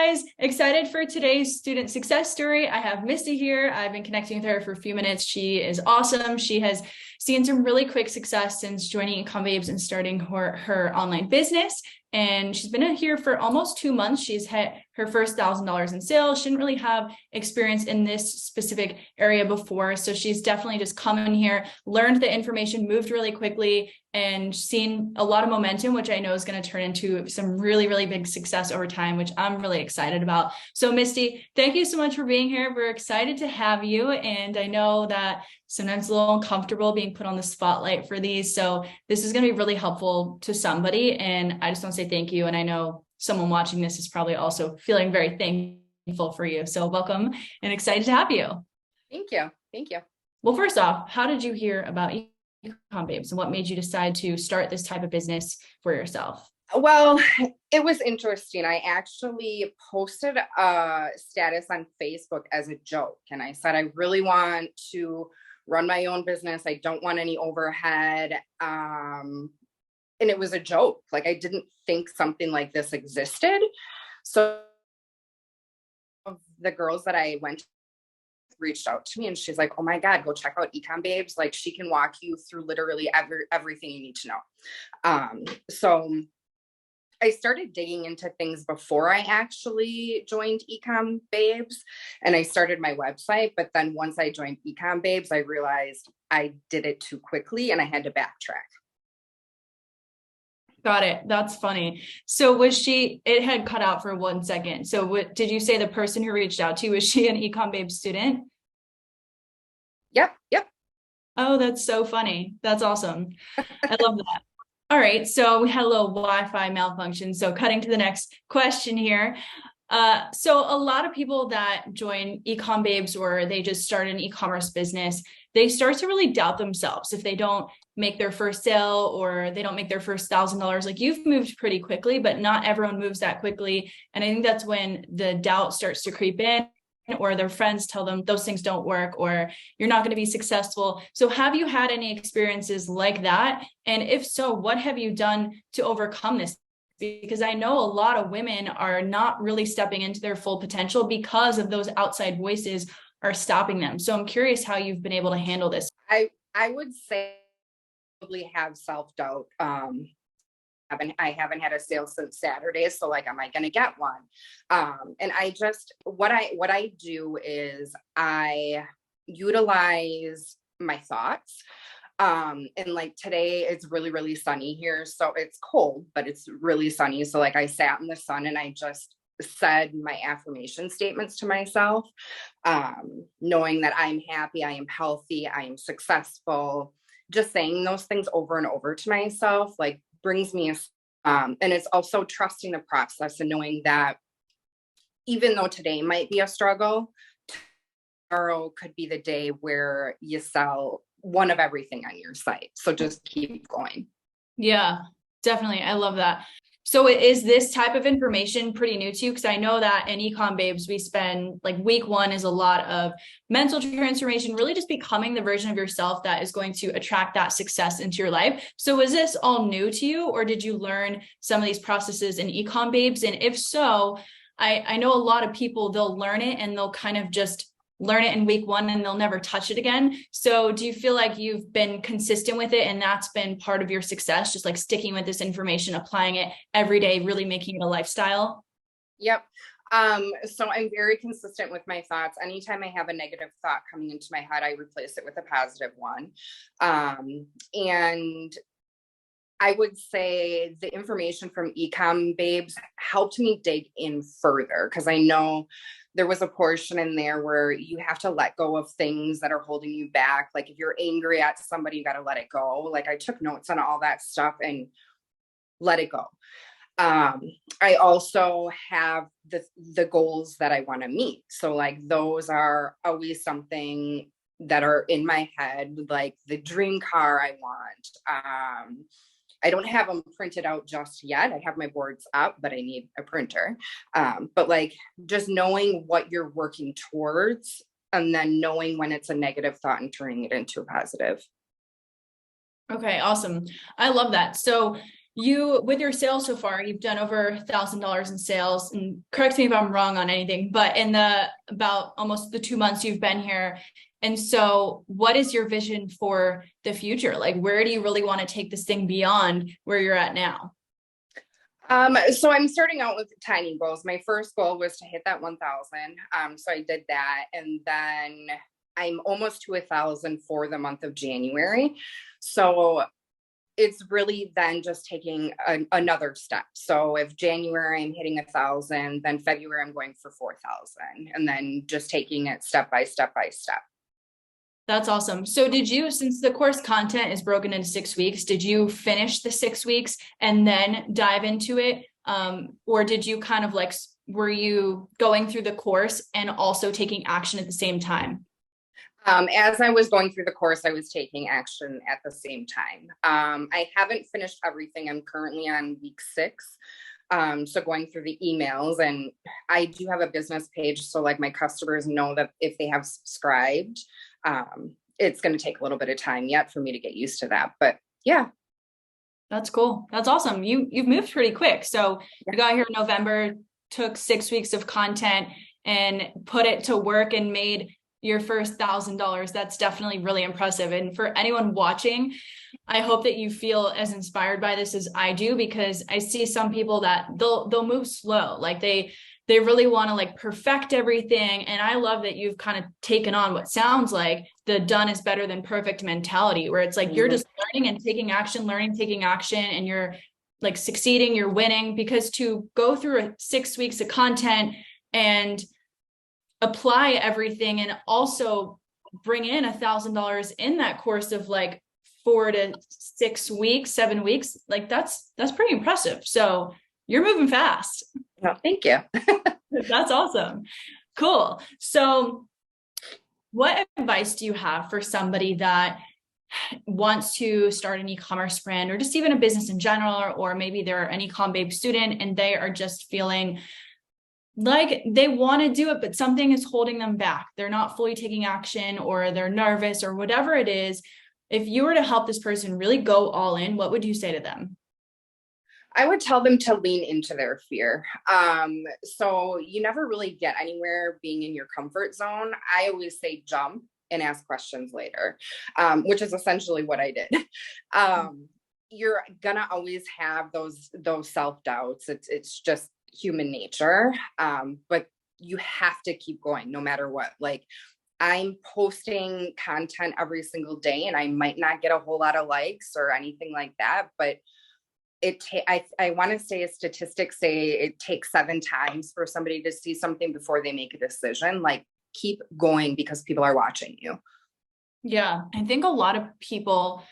guys, excited for today's student success story. I have Misty here. I've been connecting with her for a few minutes. She is awesome. She has seen some really quick success since joining eCom Babes and starting her online business. And she's been here for almost 2 months. She's hit her first $1,000 in sales. She didn't really have experience in this specific area before. So she's definitely just come in here, learned the information, moved really quickly, and seen a lot of momentum, which I know is going to turn into some really, really big success over time, which I'm really excited about. So Misty, thank you so much for being here. We're excited to have you. And I know that sometimes it's a little uncomfortable being put on the spotlight for these. So this is going to be really helpful to somebody. And I just want to say thank you. And I know someone watching this is probably also feeling very thankful for you. So welcome and excited to have you. Thank you. Thank you. Well, first off, how did you hear about eCom Babes and what made you decide to start this type of business for yourself? Well, it was interesting. I actually posted a status on Facebook as a joke. And I said, I really want to run my own business. I don't want any overhead. And it was a joke. Like, I didn't think something like this existed. So the girls that I went to reached out to me and she's like, oh my God, go check out eCom Babes. Like, she can walk you through literally everything you need to know. So I started digging into things before I actually joined eCom Babes, and I started my website. But then once I joined eCom Babes, I realized I did it too quickly and I had to backtrack. Got it. That's funny. So it had cut out for 1 second. So what did you say the person who reached out to you, was she an eCom Babes student? Yep. Oh, that's so funny. That's awesome. I love that. All right. So we had a little Wi-Fi malfunction. So cutting to the next question here. So a lot of people that join eCom Babes or they just start an e-commerce business, they start to really doubt themselves if they don't make their first sale or they don't make their first $1,000. Like, you've moved pretty quickly, but not everyone moves that quickly. And I think that's when the doubt starts to creep in, or their friends tell them those things don't work or you're not going to be successful. So have you had any experiences like that? And if so, what have you done to overcome this? Because I know a lot of women are not really stepping into their full potential because of those outside voices are stopping them. So I'm curious how you've been able to handle this. I would say probably have self-doubt. I haven't had a sale since Saturday. So like, am I going to get one? And I just, what I do is I utilize my thoughts. And like today it's really, really sunny here. So it's cold, but it's really sunny. So like, I sat in the sun and I just said my affirmation statements to myself, knowing that I'm happy, I am healthy, I am successful. Just saying those things over and over to myself, like, brings me and it's also trusting the process and knowing that even though today might be a struggle, tomorrow could be the day where you sell one of everything on your site. So just keep going. Yeah, definitely. I love that. So is this type of information pretty new to you? Because I know that in eCom Babes, we spend like week 1 is a lot of mental transformation, really just becoming the version of yourself that is going to attract that success into your life. So is this all new to you, or did you learn some of these processes in eCom Babes? And if so, I know a lot of people, they'll learn it and they'll kind of just learn it in week 1 and they'll never touch it again. So do you feel like you've been consistent with it and that's been part of your success, just like sticking with this information, applying it every day, really making it a lifestyle? Yep. So I'm very consistent with my thoughts. Anytime I have a negative thought coming into my head, I replace it with a positive one. And I would say the information from eCom Babes helped me dig in further, because I know there was a portion in there where you have to let go of things that are holding you back. Like, if you're angry at somebody, you got to let it go. Like, I took notes on all that stuff and let it go. I also have the goals that I want to meet. So like, those are always something that are in my head, like the dream car I want. I don't have them printed out just yet. I have my boards up, but I need a printer. But like, just knowing what you're working towards and then knowing when it's a negative thought and turning it into a positive. Okay, awesome. I love that. So you, with your sales so far, you've done over $1,000 in sales, and correct me if I'm wrong on anything, but in the about almost the 2 months you've been here. And so what is your vision for the future? Like, where do you really want to take this thing beyond where you're at now? So I'm starting out with tiny goals. My first goal was to hit that 1,000. So I did that. And then I'm almost to 1,000 for the month of January. So it's really then just taking another step. So if January I'm hitting 1,000, then February I'm going for 4,000, and then just taking it step by step by step. That's awesome. So did you, since the course content is broken into 6 weeks, did you finish the 6 weeks and then dive into it? Or did you kind of like, were you going through the course and also taking action at the same time? As I was going through the course, I was taking action at the same time. I haven't finished everything. I'm currently on week 6. So going through the emails, and I do have a business page. So like my customers know that if they have subscribed, it's going to take a little bit of time yet for me to get used to that. But yeah. That's cool. That's awesome. You've moved pretty quick. So you got here in November, took 6 weeks of content and put it to work and made your first $1,000. That's definitely really impressive. And for anyone watching, I hope that you feel as inspired by this as I do, because I see some people that they'll move slow. Like they really want to like perfect everything. And I love that you've kind of taken on what sounds like the done is better than perfect mentality, where it's like you're just learning and taking action, learning, taking action, and you're like succeeding, you're winning. Because to go through 6 weeks of content and apply everything and also bring in $1,000 in that course of like 4 to 6 weeks, 7 weeks, like that's pretty impressive. So you're moving fast. Well, thank you. That's awesome. Cool. So what advice do you have for somebody that wants to start an e-commerce brand, or just even a business in general, or maybe they're an eCom babe student and they are just feeling like they want to do it, but something is holding them back. They're not fully taking action, or they're nervous, or whatever it is. If you were to help this person really go all in, what would you say to them? I would tell them to lean into their fear. So you never really get anywhere being in your comfort zone. I always say jump and ask questions later, which is essentially what I did. You're gonna always have those self-doubts. It's just human nature. But you have to keep going no matter what. Like, I'm posting content every single day, and I might not get a whole lot of likes or anything like that, but I want to say a statistic say it takes 7 times for somebody to see something before they make a decision. Like, keep going because people are watching you. Yeah. I think a lot of people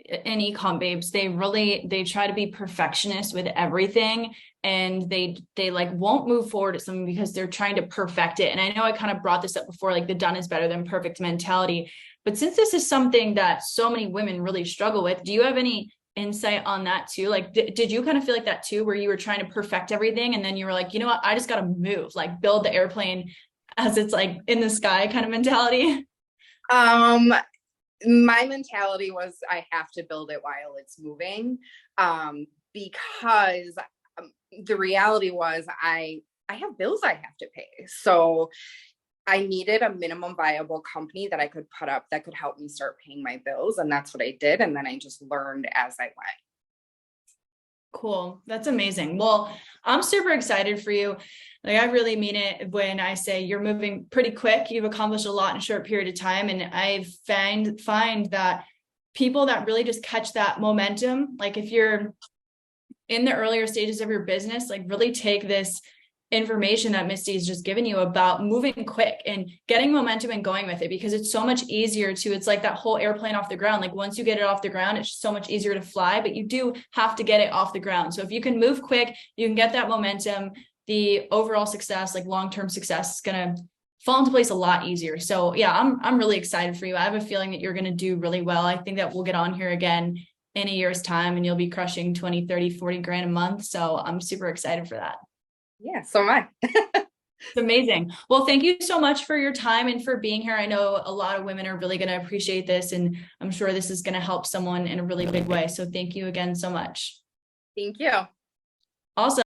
in ecom babes, they try to be perfectionists with everything, and they like won't move forward at something because they're trying to perfect it. And I know I kind of brought this up before, like the done is better than perfect mentality, but since this is something that so many women really struggle with, do you have any insight on that too? Like, did you kind of feel like that too, where you were trying to perfect everything and then you were like, you know what, I just got to move, like build the airplane as it's like in the sky kind of mentality? My mentality was I have to build it while it's moving, because the reality was I have bills I have to pay. So I needed a minimum viable company that I could put up that could help me start paying my bills. And that's what I did. And then I just learned as I went. Cool. That's amazing. Well, I'm super excited for you. Like, I really mean it when I say you're moving pretty quick. You've accomplished a lot in a short period of time. And I find that people that really just catch that momentum, like if you're in the earlier stages of your business, like really take this information that Misty has just given you about moving quick and getting momentum and going with it, because it's so much easier to, it's like that whole airplane off the ground. Like once you get it off the ground, it's so much easier to fly, but you do have to get it off the ground. So if you can move quick, you can get that momentum, the overall success, like long-term success, is going to fall into place a lot easier. So yeah, I'm really excited for you. I have a feeling that you're going to do really well. I think that we'll get on here again in a year's time and you'll be crushing 20, 30, 40 grand a month. So I'm super excited for that. Yeah, so am I. It's amazing. Well, thank you so much for your time and for being here. I know a lot of women are really going to appreciate this, and I'm sure this is going to help someone in a really big way. So thank you again so much. Thank you. Awesome.